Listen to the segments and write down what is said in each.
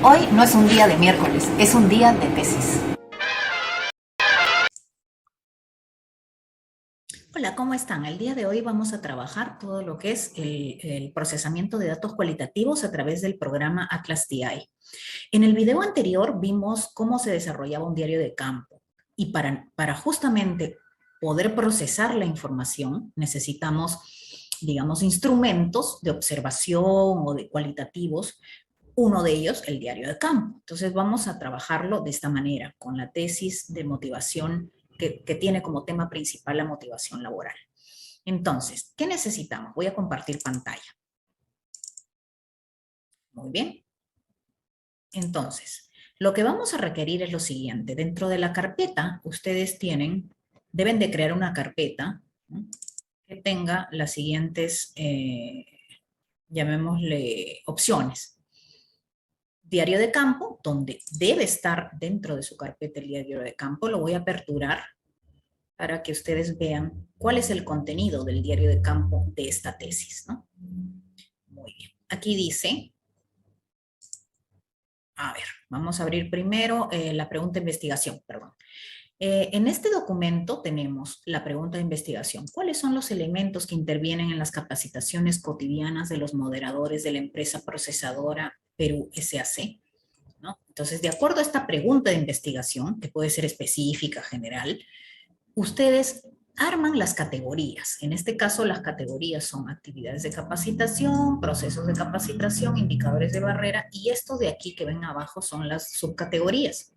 Hoy no es un día de miércoles, es un día de tesis. Hola, ¿cómo están? El día de hoy vamos a trabajar todo lo que es el procesamiento de datos cualitativos a través del programa Atlas TI. En el video anterior vimos cómo se desarrollaba un diario de campo y para justamente poder procesar la información necesitamos, digamos, instrumentos de observación o de cualitativos. Uno de ellos, el diario de campo. Entonces vamos a trabajarlo de esta manera, con la tesis de motivación que tiene como tema principal la motivación laboral. Entonces, ¿qué necesitamos? Voy a compartir pantalla. Muy bien. Entonces, lo que vamos a requerir es lo siguiente. Dentro de la carpeta, ustedes deben de crear una carpeta, ¿no?, que tenga las siguientes, llamémosle, opciones. Diario de campo, donde debe estar dentro de su carpeta el diario de campo. Lo voy a aperturar para que ustedes vean cuál es el contenido del diario de campo de esta tesis, ¿no? Muy bien. Aquí dice, a ver, vamos a abrir primero la pregunta de investigación, perdón. En este documento tenemos la pregunta de investigación. ¿Cuáles son los elementos que intervienen en las capacitaciones cotidianas de los moderadores de la empresa procesadora Perú SAC? ¿No? Entonces, de acuerdo a esta pregunta de investigación, que puede ser específica, general, ustedes arman las categorías. En este caso, las categorías son actividades de capacitación, procesos de capacitación, indicadores de barrera, y esto de aquí que ven abajo son las subcategorías.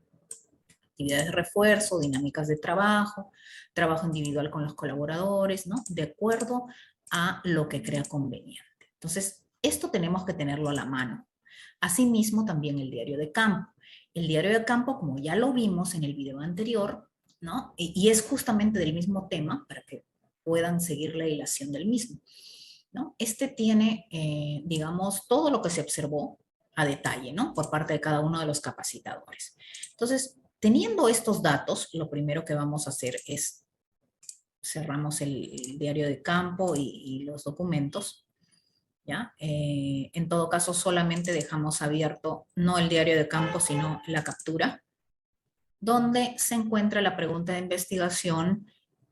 Actividades de refuerzo, dinámicas de trabajo, trabajo individual con los colaboradores, ¿no? De acuerdo a lo que crea conveniente. Entonces, esto tenemos que tenerlo a la mano. Asimismo, también el diario de campo. El diario de campo, como ya lo vimos en el video anterior, ¿no? Y es justamente del mismo tema para que puedan seguir la hilación del mismo, ¿no? Este tiene, digamos, todo lo que se observó a detalle, ¿no?, por parte de cada uno de los capacitadores. Entonces, teniendo estos datos, lo primero que vamos a hacer es cerramos el diario de campo y los documentos, ¿ya? En todo caso, solamente dejamos abierto no el diario de campo, sino la captura, donde se encuentra la pregunta de investigación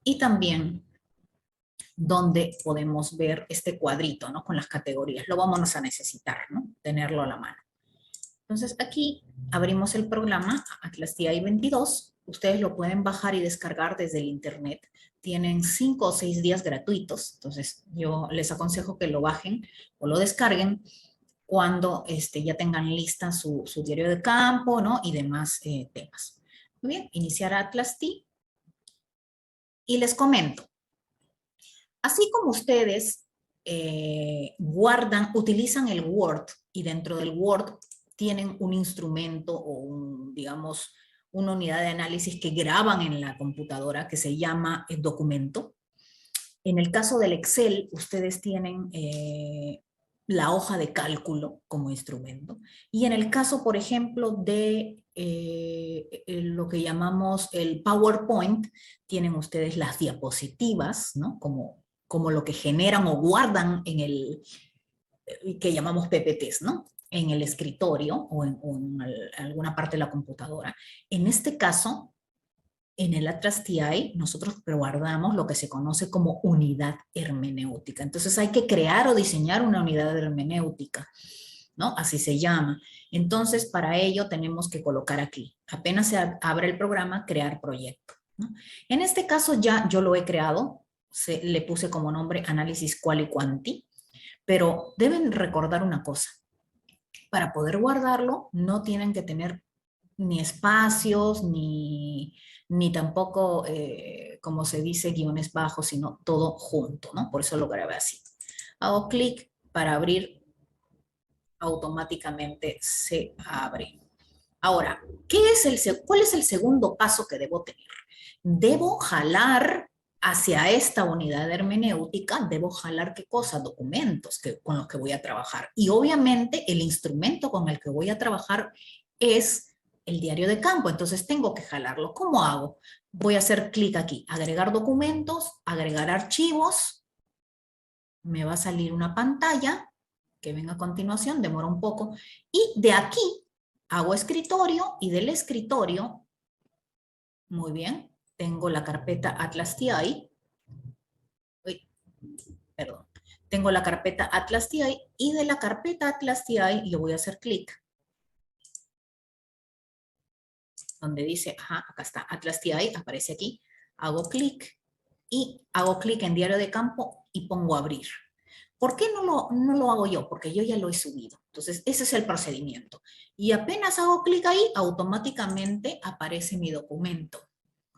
y también donde podemos ver este cuadrito, ¿no?, con las categorías. Lo vamos a necesitar, ¿no?, tenerlo a la mano. Entonces aquí abrimos el programa Atlas TI 22. Ustedes lo pueden bajar y descargar desde el internet. Tienen 5 o 6 días gratuitos. Entonces yo les aconsejo que lo bajen o lo descarguen cuando ya tengan lista su diario de campo, ¿no?, y demás temas. Muy bien, iniciar Atlas TI. Y les comento, así como ustedes utilizan el Word y dentro del Word tienen un instrumento o digamos, una unidad de análisis que graban en la computadora que se llama el documento. En el caso del Excel, ustedes tienen la hoja de cálculo como instrumento. Y en el caso, por ejemplo, de lo que llamamos el PowerPoint, tienen ustedes las diapositivas, ¿no?, como lo que generan o guardan en que llamamos PPTs, ¿no?, en el escritorio o en alguna parte de la computadora. En este caso, en el Atlas TI, nosotros guardamos lo que se conoce como unidad hermenéutica. Entonces hay que crear o diseñar una unidad hermenéutica, ¿no?, así se llama. Entonces, para ello tenemos que colocar aquí, apenas se abre el programa, crear proyecto, ¿no? En este caso ya yo lo he creado, le puse como nombre análisis quali quanti, pero deben recordar una cosa. Para poder guardarlo, no tienen que tener ni espacios, ni tampoco, como se dice, guiones bajos, sino todo junto, ¿no? Por eso lo grabé así. Hago clic para abrir, automáticamente se abre. Ahora, ¿cuál es el segundo paso que debo tener? Debo jalar hacia esta unidad hermenéutica, debo jalar ¿qué cosa? Documentos con los que voy a trabajar. Y obviamente el instrumento con el que voy a trabajar es el diario de campo, entonces tengo que jalarlo. ¿Cómo hago? Voy a hacer clic aquí, agregar documentos, agregar archivos, me va a salir una pantalla que ven a continuación, demora un poco, y de aquí Hago escritorio y del escritorio, muy bien, tengo la carpeta Atlas TI. Uy, perdón. Tengo la carpeta Atlas TI y de la carpeta Atlas TI le voy a hacer clic. Donde dice, ajá, acá está Atlas TI, aparece aquí. Hago clic y hago clic en diario de campo y pongo abrir. ¿Por qué no lo hago yo? Porque yo ya lo he subido. Entonces, ese es el procedimiento. Y apenas hago clic ahí, automáticamente aparece mi documento.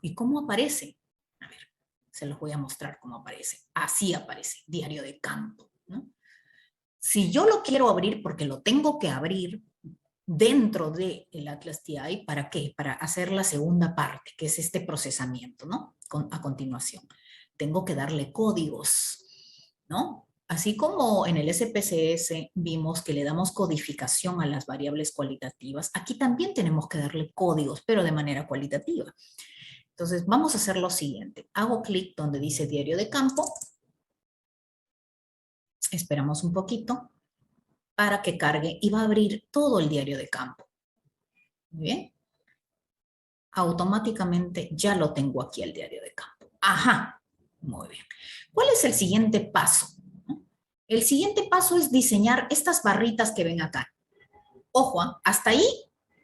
¿Y cómo aparece? A ver, se los voy a mostrar cómo aparece. Así aparece, diario de campo, ¿no? Si yo lo quiero abrir, porque lo tengo que abrir dentro del Atlas TI, ¿para qué? Para hacer la segunda parte, que es este procesamiento, ¿no? A continuación. Tengo que darle códigos, ¿no? Así como en el SPSS vimos que le damos codificación a las variables cualitativas, aquí también tenemos que darle códigos, pero de manera cualitativa. Entonces, vamos a hacer lo siguiente. Hago clic donde dice diario de campo. Esperamos un poquito para que cargue y va a abrir todo el diario de campo. Muy bien. Automáticamente ya lo tengo aquí el diario de campo. Ajá, muy bien. ¿Cuál es el siguiente paso? El siguiente paso es diseñar estas barritas que ven acá. Ojo, hasta ahí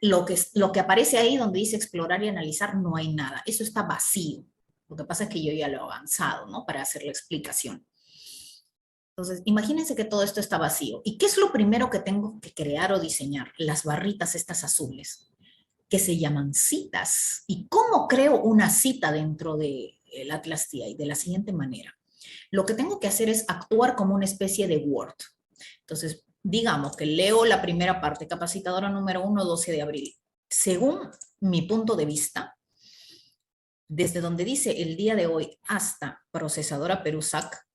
lo que aparece ahí donde dice explorar y analizar no hay nada. Eso está vacío. Lo que pasa es que yo ya lo he avanzado, ¿no? Para hacer la explicación. Entonces, imagínense que todo esto está vacío. ¿Y qué es lo primero que tengo que crear o diseñar? Las barritas estas azules, que se llaman citas. ¿Y cómo creo una cita dentro del Atlas TI? De la siguiente manera. Lo que tengo que hacer es actuar como una especie de Word. Entonces, digamos que leo la primera parte, capacitadora número 1, 12 de abril. Según mi punto de vista, desde donde dice el día de hoy hasta procesadora Perusac,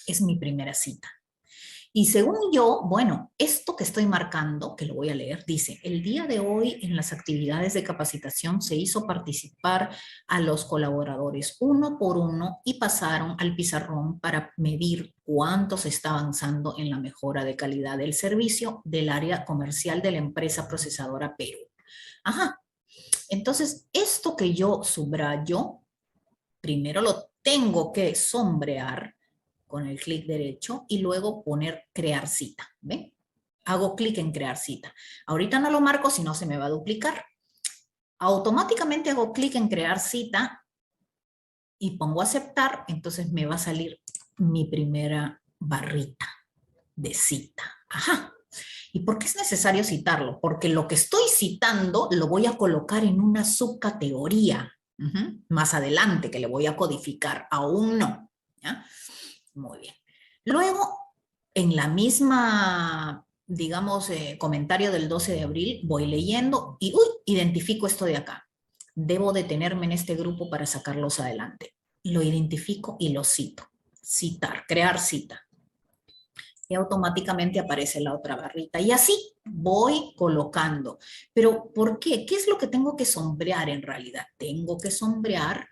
es mi primera cita. Y según yo, bueno, esto que estoy marcando, que lo voy a leer, dice, el día de hoy en las actividades de capacitación se hizo participar a los colaboradores uno por uno y pasaron al pizarrón para medir cuánto se está avanzando en la mejora de calidad del servicio del área comercial de la empresa procesadora Perú. Ajá, entonces esto que yo subrayo, primero lo tengo que sombrear con el clic derecho y luego poner crear cita. ¿Ven? Hago clic en crear cita. Ahorita no lo marco, si no se me va a duplicar. Automáticamente hago clic en crear cita y pongo aceptar, entonces me va a salir mi primera barrita de cita. Ajá. ¿Y por qué es necesario citarlo? Porque lo que estoy citando lo voy a colocar en una subcategoría. Más adelante, que le voy a codificar. Aún no. ¿Ya? Muy bien. Luego, en la misma, digamos, comentario del 12 de abril, voy leyendo y, identifico esto de acá. Debo detenerme en este grupo para sacarlos adelante. Lo identifico y lo cito. Citar, crear cita. Y automáticamente aparece la otra barrita. Y así voy colocando. Pero, ¿por qué? ¿Qué es lo que tengo que sombrear en realidad? Tengo que sombrear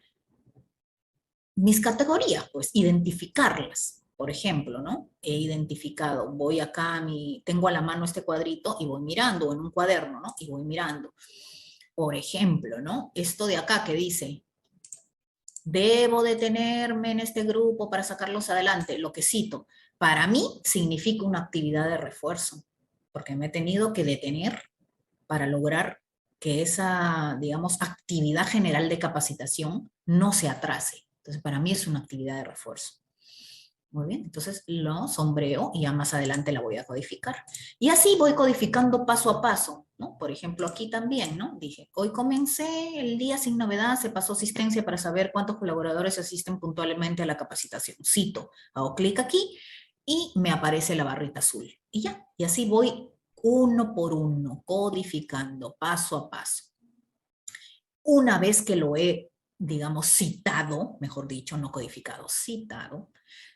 mis categorías, pues identificarlas. Por ejemplo, ¿no? He identificado, voy acá tengo a la mano este cuadrito y voy mirando, o en un cuaderno, ¿no? Y voy mirando. Por ejemplo, ¿no? Esto de acá que dice, debo detenerme en este grupo para sacarlos adelante, lo que cito, para mí significa una actividad de refuerzo, porque me he tenido que detener para lograr que esa, digamos, actividad general de capacitación no se atrase. Entonces, para mí es una actividad de refuerzo. Muy bien, entonces lo sombreo y ya más adelante la voy a codificar. Y así voy codificando paso a paso, ¿no? Por ejemplo, aquí también, ¿no? Dije, hoy comencé el día sin novedad, se pasó asistencia para saber cuántos colaboradores asisten puntualmente a la capacitación. Cito, hago clic aquí y me aparece la barrita azul. Y ya, y así voy uno por uno, codificando paso a paso. Una vez que lo he, digamos, citado, mejor dicho, no codificado, citado,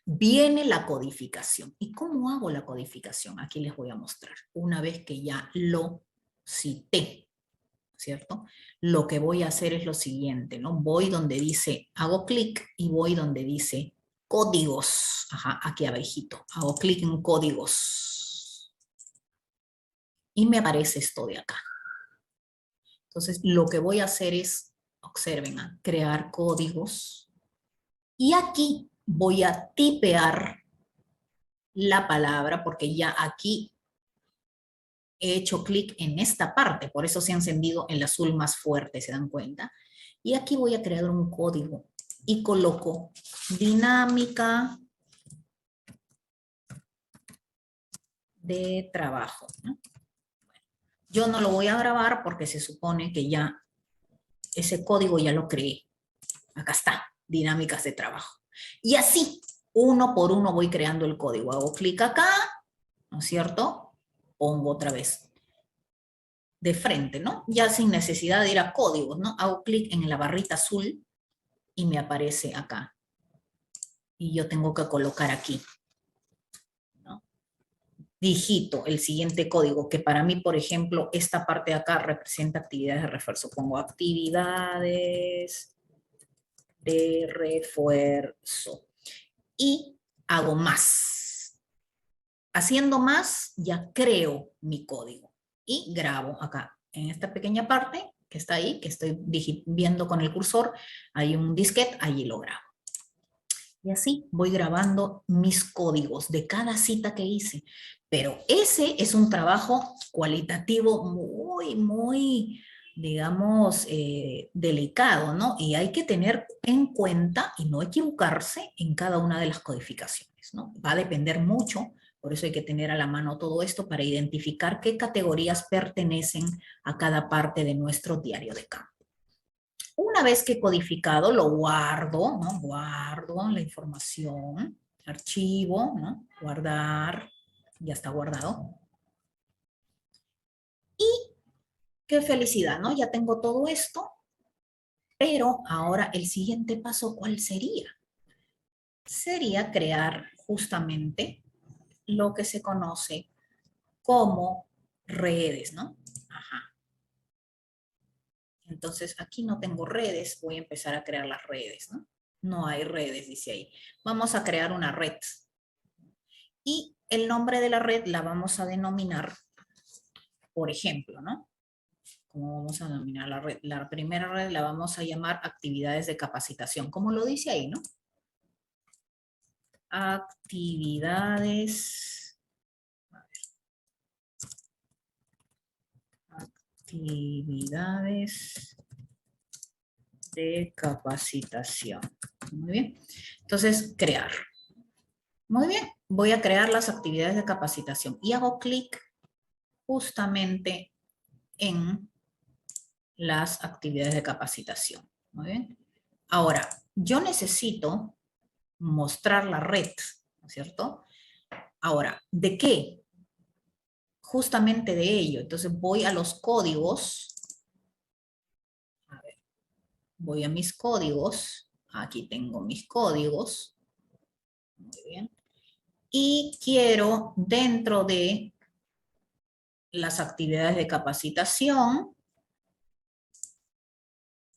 viene la codificación. ¿Y cómo hago la codificación? Aquí les voy a mostrar. Una vez que ya lo cité, ¿cierto? Lo que voy a hacer es lo siguiente, ¿no? Voy donde dice, hago clic y voy donde dice códigos. Ajá, aquí abajito. Hago clic en códigos. y me aparece esto de acá. Entonces, lo que voy a hacer es, observen, crear códigos. Y aquí voy a tipear la palabra, porque ya aquí he hecho clic en esta parte, por eso se ha encendido el azul más fuerte, ¿se dan cuenta? Y aquí voy a crear un código y coloco dinámica de trabajo, ¿no? Yo no lo voy a grabar porque se supone que ya ese código ya lo creé. Acá está, dinámicas de trabajo. Y así, uno por uno voy creando el código. Hago clic acá, ¿no es cierto? Pongo otra vez de frente, ¿no? Ya sin necesidad de ir a códigos, ¿no? Hago clic en la barrita azul y me aparece acá. Y yo tengo que colocar aquí, ¿no? Digito el siguiente código, que para mí, por ejemplo, esta parte de acá representa actividades de refuerzo. Pongo actividades de refuerzo. Y hago más. Haciendo más, ya creo mi código. Y grabo acá, en esta pequeña parte que está ahí, que estoy viendo con el cursor, hay un disquete, allí lo grabo. Y así voy grabando mis códigos de cada cita que hice. Pero ese es un trabajo cualitativo muy, digamos, delicado, ¿no? Y hay que tener en cuenta y no equivocarse en cada una de las codificaciones, ¿no? Va a depender mucho, por eso hay que tener a la mano todo esto para identificar qué categorías pertenecen a cada parte de nuestro diario de campo. Una vez que he codificado, lo guardo, ¿no? Guardo la información, archivo, ¿no? Guardar, ya está guardado. Y qué felicidad, ¿no? Ya tengo todo esto, pero ahora el siguiente paso, ¿cuál sería? Sería crear justamente lo que se conoce como redes, ¿no? Ajá. Entonces, aquí no tengo redes, voy a empezar a crear las redes, ¿no? No hay redes, dice ahí. Vamos a crear una red. Y el nombre de la red la vamos a denominar, por ejemplo, ¿no? ¿Cómo vamos a denominar la red? La primera red la vamos a llamar actividades de capacitación, como lo dice ahí, ¿no? Actividades. Actividades de capacitación. Muy bien. Entonces, crear. Muy bien. Voy a crear las actividades de capacitación y hago clic justamente en las actividades de capacitación. Muy bien. Ahora, yo necesito mostrar la red, ¿no es cierto? Ahora, ¿de qué? Justamente de ello. Entonces voy a los códigos. A ver, voy a mis códigos. Aquí tengo mis códigos. Muy bien. Y quiero dentro de las actividades de capacitación,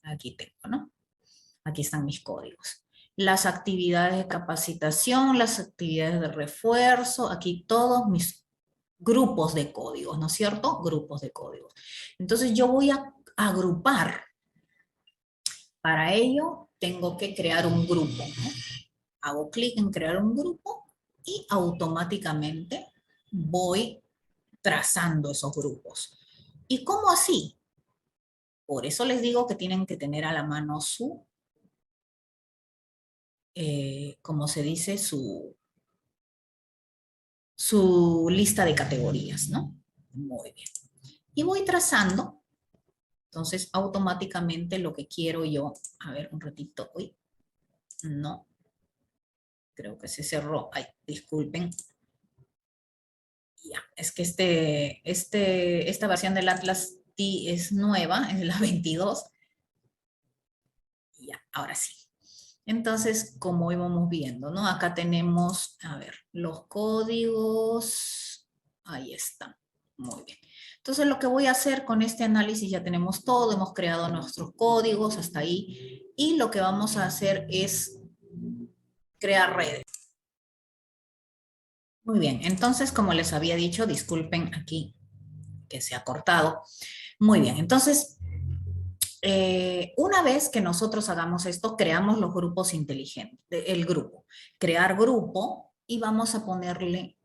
aquí tengo, ¿no? Aquí están mis códigos. Las actividades de capacitación, las actividades de refuerzo, aquí todos mis grupos de códigos, ¿no es cierto? Grupos de códigos. Entonces yo voy a agrupar. Para ello tengo que crear un grupo, ¿no? Hago clic en crear un grupo y automáticamente voy trazando esos grupos. ¿Y cómo así? Por eso les digo que tienen que tener a la mano su, como se dice, su lista de categorías, ¿no? Muy bien. Y voy trazando, entonces automáticamente lo que quiero yo, a ver un ratito, uy, no, creo que se cerró, ay, disculpen. Ya, es que esta versión del Atlas T es nueva, es la 22. Ya, ahora sí. Entonces, como íbamos viendo, ¿no? Acá tenemos, a ver, los códigos. Ahí están. Muy bien. Entonces, lo que voy a hacer con este análisis, ya tenemos todo, hemos creado nuestros códigos hasta ahí. Y lo que vamos a hacer es crear redes. Muy bien. Entonces, como les había dicho, disculpen aquí que se ha cortado. Muy bien, entonces, una vez que nosotros hagamos esto, creamos los grupos inteligentes, el grupo. Crear grupo y vamos a ponerle,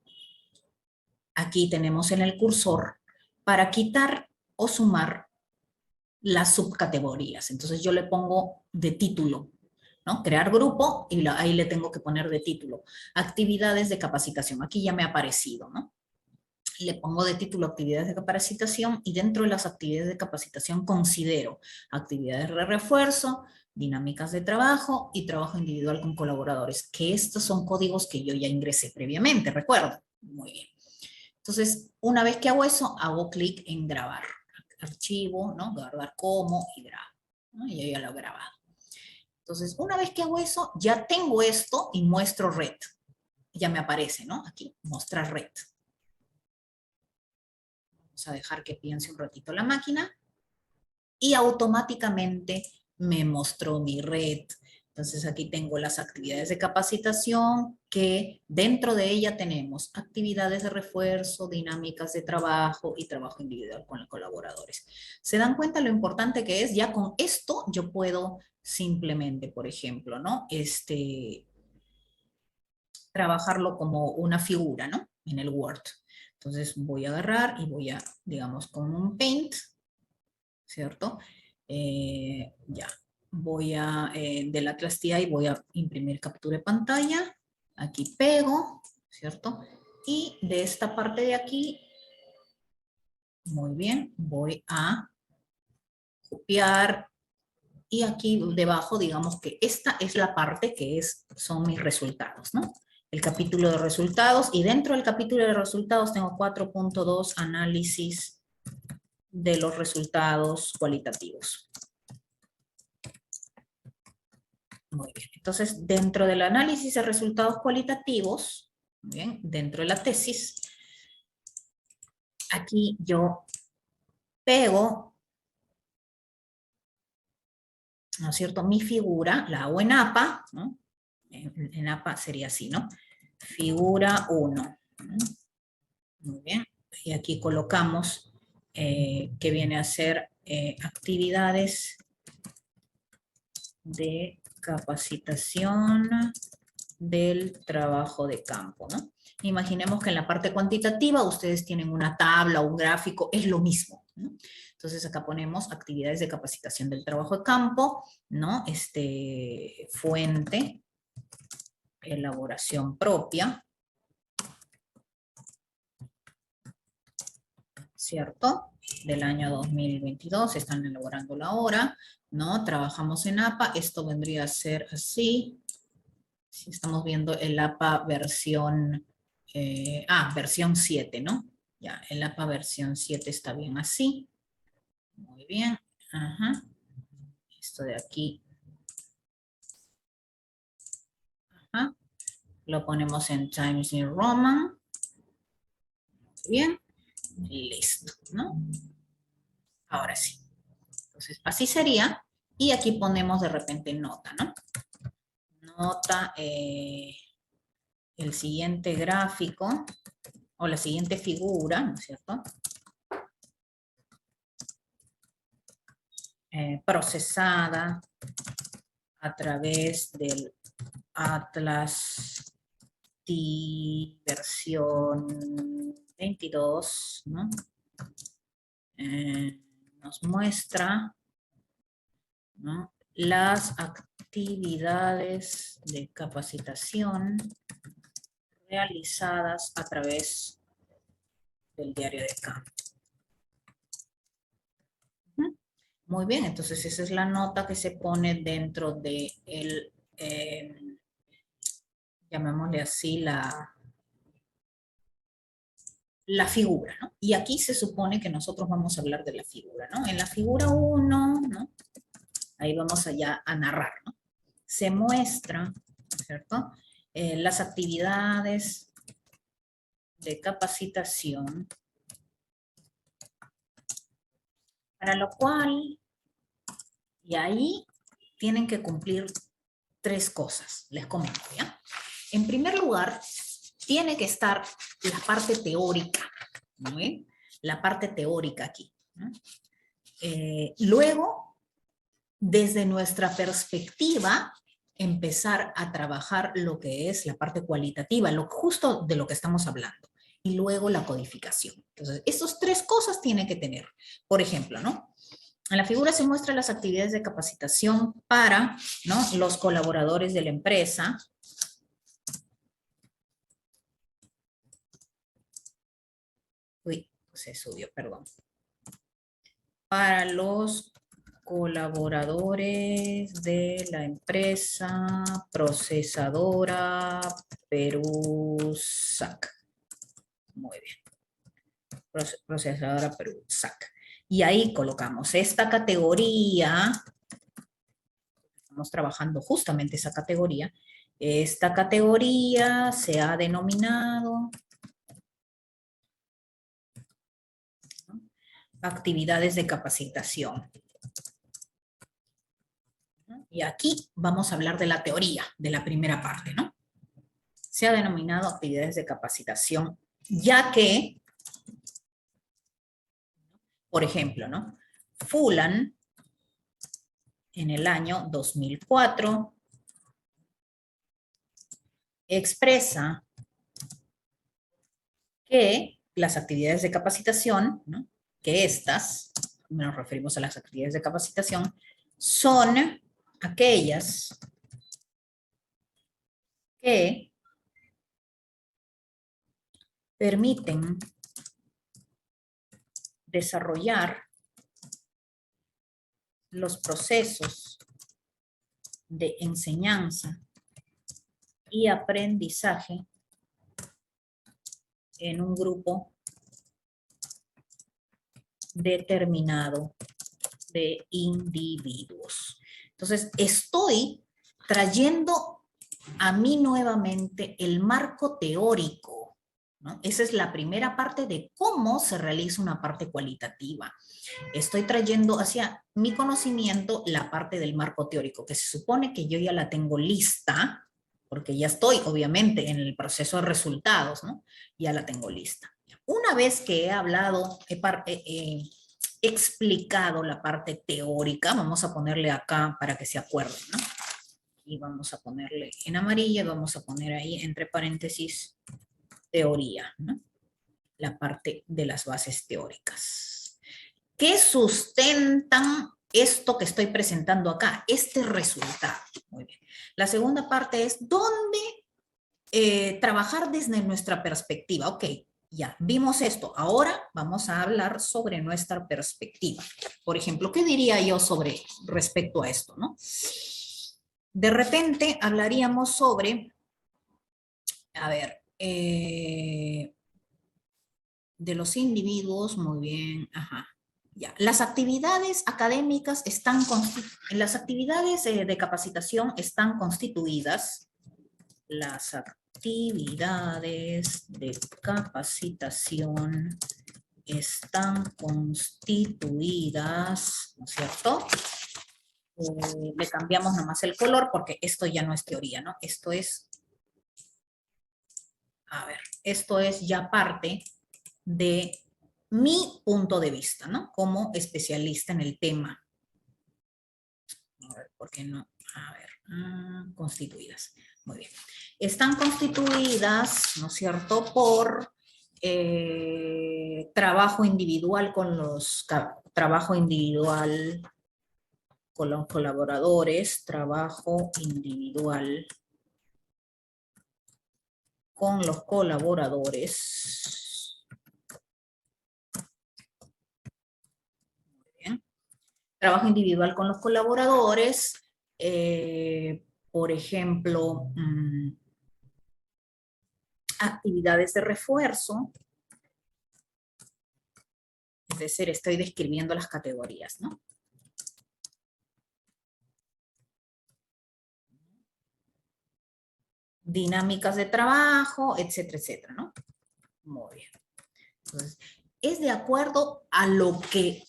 aquí tenemos en el cursor, para quitar o sumar las subcategorías. Entonces yo le pongo de título, ¿no? Crear grupo y ahí le tengo que poner de título. Actividades de capacitación. Aquí ya me ha aparecido, ¿no? Le pongo de título actividades de capacitación y dentro de las actividades de capacitación considero actividades de refuerzo, dinámicas de trabajo y trabajo individual con colaboradores, que estos son códigos que yo ya ingresé previamente, ¿recuerdo? Muy bien. Entonces, una vez que hago eso, hago clic en grabar. Archivo, ¿no? Guardar como y grabo, ¿no? Y yo ya lo he grabado. Entonces, una vez que hago eso, ya tengo esto y muestro red. Ya me aparece, ¿no? Aquí, mostrar red. Vamos a dejar que piense un ratito la máquina y automáticamente me mostró mi red. Entonces aquí tengo las actividades de capacitación que dentro de ella tenemos actividades de refuerzo, dinámicas de trabajo y trabajo individual con los colaboradores. ¿Se dan cuenta lo importante que es? Ya con esto yo puedo simplemente, por ejemplo, ¿no? Trabajarlo como una figura, ¿no? En el Word. Entonces voy a agarrar y voy a, digamos, con un Paint, ¿cierto? Ya, voy a, del Atlas TI voy a imprimir captura de pantalla, aquí pego, ¿cierto? Y de esta parte de aquí, muy bien, voy a copiar y aquí debajo, digamos que esta es la parte que son mis resultados, ¿no? El capítulo de resultados y dentro del capítulo de resultados tengo 4.2 análisis de los resultados cualitativos. Muy bien, entonces dentro del análisis de resultados cualitativos, bien, dentro de la tesis, aquí yo pego, ¿no es cierto?, mi figura, la hago en APA, ¿no? En APA sería así, ¿no? Figura 1. Muy bien, y aquí colocamos que viene a ser actividades de capacitación del trabajo de campo, ¿no? Imaginemos que en la parte cuantitativa ustedes tienen una tabla o un gráfico, es lo mismo, ¿no? Entonces acá ponemos actividades de capacitación del trabajo de campo, ¿no? Fuente, elaboración propia, ¿cierto? Del año 2022, están elaborándola ahora, ¿no? Trabajamos en APA, esto vendría a ser así. Si estamos viendo el APA versión, versión 7, ¿no? Ya, el APA versión 7 está bien así. Muy bien. Ajá. Esto de aquí. Ajá. Lo ponemos en Times New Roman. Muy bien. Listo, ¿no? Ahora sí. Entonces, así sería. Y aquí ponemos de repente nota, ¿no? Nota, el siguiente gráfico o la siguiente figura, ¿no es cierto? Procesada a través del Atlas TI versión 22, ¿no? Nos muestra, ¿no?, las actividades de capacitación realizadas a través del diario de campo. Muy bien, entonces esa es la nota que se pone dentro de el, llamémosle así, la figura, ¿no? Y aquí se supone que nosotros vamos a hablar de la figura, ¿no? En la figura 1, ¿no? Ahí vamos allá a narrar, ¿no? Se muestra, ¿cierto? Las actividades de capacitación, para lo cual, y ahí tienen que cumplir 3 cosas, les comento, ¿ya? En primer lugar, tiene que estar la parte teórica, ¿no? la parte teórica aquí, ¿no? Luego, desde nuestra perspectiva, empezar a trabajar lo que es la parte cualitativa, justo de lo que estamos hablando, y luego la codificación. Entonces, estas tres cosas tiene que tener. Por ejemplo, ¿no? En la figura se muestran las actividades de capacitación para, ¿no?, los colaboradores de la empresa. Uy, se subió, perdón. Para los colaboradores de la empresa procesadora Perusac. Muy bien. Procesadora Perusac. Y ahí colocamos esta categoría. Estamos trabajando justamente esa categoría. Esta categoría se ha denominado actividades de capacitación. Y aquí vamos a hablar de la teoría, de la primera parte, ¿no? Se ha denominado actividades de capacitación, ya que, por ejemplo, ¿no?, Fulan, en el año 2004, expresa que las actividades de capacitación, ¿no?, que estas, nos referimos a las actividades de capacitación, son aquellas que permiten desarrollar los procesos de enseñanza y aprendizaje en un grupo determinado de individuos. Entonces, estoy trayendo a mí nuevamente el marco teórico, ¿no? Esa es la primera parte de cómo se realiza una parte cualitativa. Estoy trayendo hacia mi conocimiento la parte del marco teórico, que se supone que yo ya la tengo lista, porque ya estoy, obviamente, en el proceso de resultados, ¿no? Ya la tengo lista. Una vez que he hablado, he explicado la parte teórica, vamos a ponerle acá para que se acuerden, ¿no? Y vamos a ponerle en amarillo, vamos a poner ahí entre paréntesis teoría, ¿no? La parte de las bases teóricas. ¿Qué sustentan esto que estoy presentando acá? Este resultado. Muy bien. La segunda parte es dónde trabajar desde nuestra perspectiva. Ok, ya vimos esto. Ahora vamos a hablar sobre nuestra perspectiva. Por ejemplo, ¿qué diría yo sobre respecto a esto, no? De repente hablaríamos sobre, a ver, de los individuos, muy bien, ajá. Ya. Las actividades académicas las actividades de capacitación están constituidas. Las actividades de capacitación están constituidas, ¿no es cierto? Le cambiamos nomás el color porque esto ya no es teoría, ¿no? Esto es, a ver, esto es ya parte de mi punto de vista, ¿no? Como especialista en el tema. A ver, ¿por qué no? A ver, constituidas. Muy bien. Están constituidas, ¿no es cierto?, por trabajo individual con los colaboradores, trabajo individual con los colaboradores. Muy bien. Trabajo individual con los colaboradores, por ejemplo, actividades de refuerzo, es decir, estoy describiendo las categorías, ¿no? Dinámicas de trabajo, etcétera, etcétera, ¿no? Muy bien. Entonces, es de acuerdo a lo que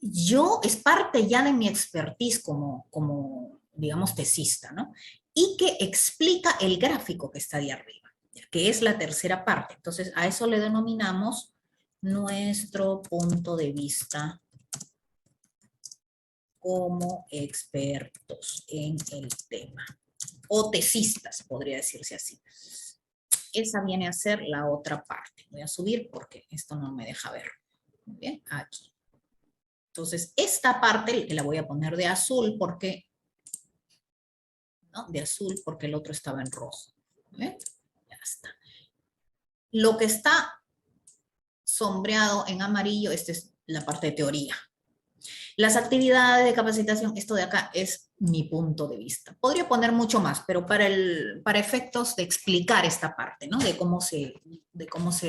yo, es parte ya de mi expertise como digamos, tesista, ¿no? Y que explica el gráfico que está de arriba, que es la tercera parte. Entonces, a eso le denominamos nuestro punto de vista como expertos en el tema. O tesistas, podría decirse así. Esa viene a ser la otra parte. Voy a subir porque esto no me deja ver. Muy bien, aquí. Entonces, esta parte la voy a poner de azul porque, ¿no? De azul porque el otro estaba en rojo. ¿Bien? Ya está. Lo que está sombreado en amarillo, esta es la parte de teoría. Las actividades de capacitación, esto de acá es mi punto de vista. Podría poner mucho más, pero para efectos de explicar esta parte, ¿no? De cómo se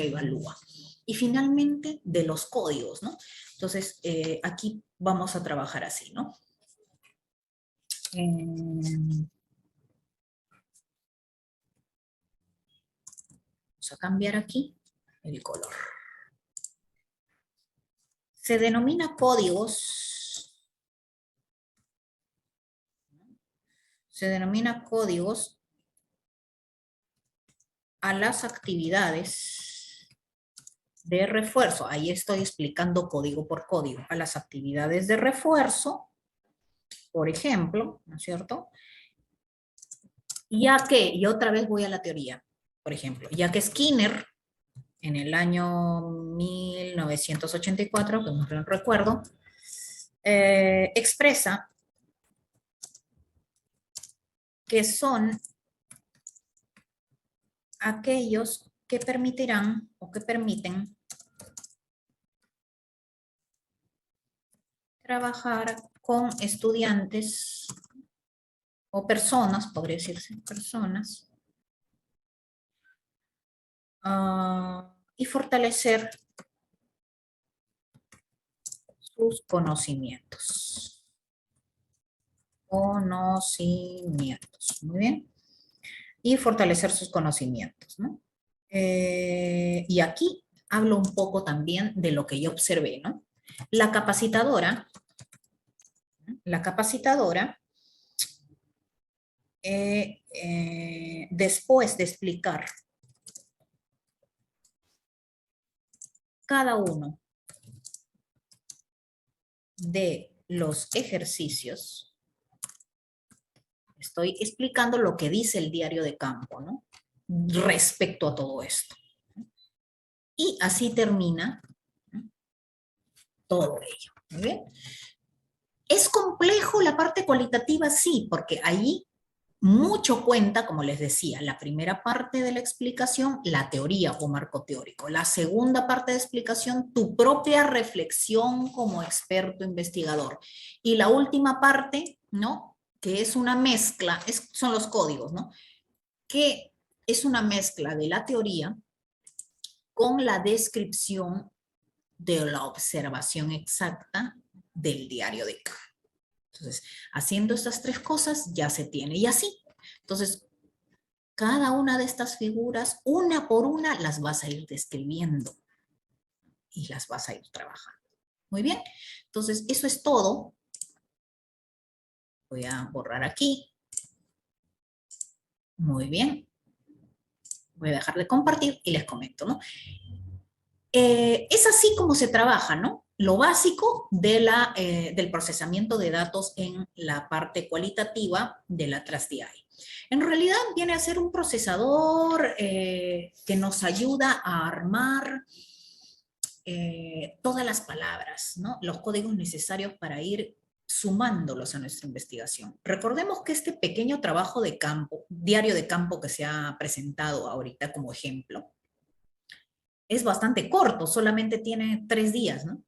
evalúa. Y finalmente, de los códigos, ¿no? Entonces, aquí vamos a trabajar así, ¿no? Vamos a cambiar aquí el color. Se denomina códigos. Se denomina códigos a las actividades de refuerzo. Ahí estoy explicando código por código. A las actividades de refuerzo, por ejemplo, ¿no es cierto? Ya que, y otra vez voy a la teoría, por ejemplo, ya que Skinner, en el año 1984, que no recuerdo, expresa que son aquellos que permitirán o que permiten trabajar con estudiantes o personas, podría decirse, personas, y fortalecer sus conocimientos. Conocimientos, muy bien. Y fortalecer sus conocimientos, ¿no? Y aquí hablo un poco también de lo que yo observé, ¿no? La capacitadora, después de explicar cada uno de los ejercicios, estoy explicando lo que dice el diario de campo, ¿no? Respecto a todo esto. Y así termina, ¿no? Todo ello. ¿Muy bien? ¿Es complejo la parte cualitativa? Sí, porque ahí mucho cuenta, como les decía, la primera parte de la explicación, la teoría o marco teórico. La segunda parte de explicación, tu propia reflexión como experto investigador. Y la última parte, ¿no? Que es una mezcla, son los códigos, ¿no? Que es una mezcla de la teoría con la descripción de la observación exacta del diario de campo. Entonces, haciendo estas tres cosas ya se tiene. Y así, entonces, cada una de estas figuras, una por una, las vas a ir describiendo y las vas a ir trabajando. Muy bien, entonces eso es todo. Voy a borrar aquí. Muy bien. Voy a dejar de compartir y les comento, ¿no? Es así como se trabaja, ¿no? Lo básico del procesamiento de datos en la parte cualitativa de la TrustDI. En realidad viene a ser un procesador que nos ayuda a armar todas las palabras, ¿no? Los códigos necesarios para ir sumándolos a nuestra investigación. Recordemos que este pequeño trabajo de campo, diario de campo que se ha presentado ahorita como ejemplo, es bastante corto, solamente tiene 3 días, ¿no?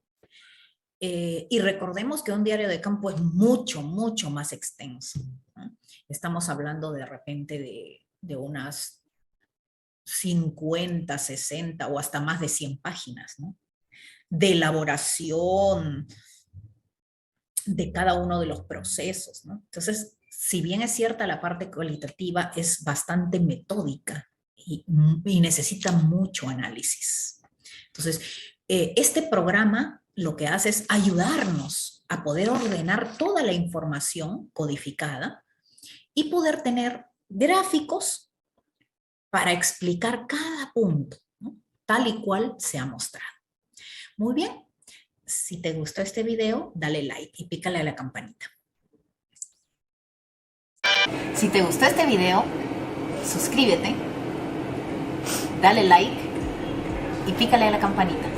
Y recordemos que un diario de campo es mucho, mucho más extenso, ¿no? Estamos hablando de repente de unas 50, 60 o hasta más de 100 páginas, ¿no? De elaboración de cada uno de los procesos, ¿no? Entonces, si bien es cierta la parte cualitativa, es bastante metódica y necesita mucho análisis. Entonces, este programa lo que hace es ayudarnos a poder ordenar toda la información codificada y poder tener gráficos para explicar cada punto, ¿no? Tal y cual se ha mostrado. Muy bien. Si te gustó este video, dale like y pícale a la campanita. Si te gustó este video, suscríbete, dale like y pícale a la campanita.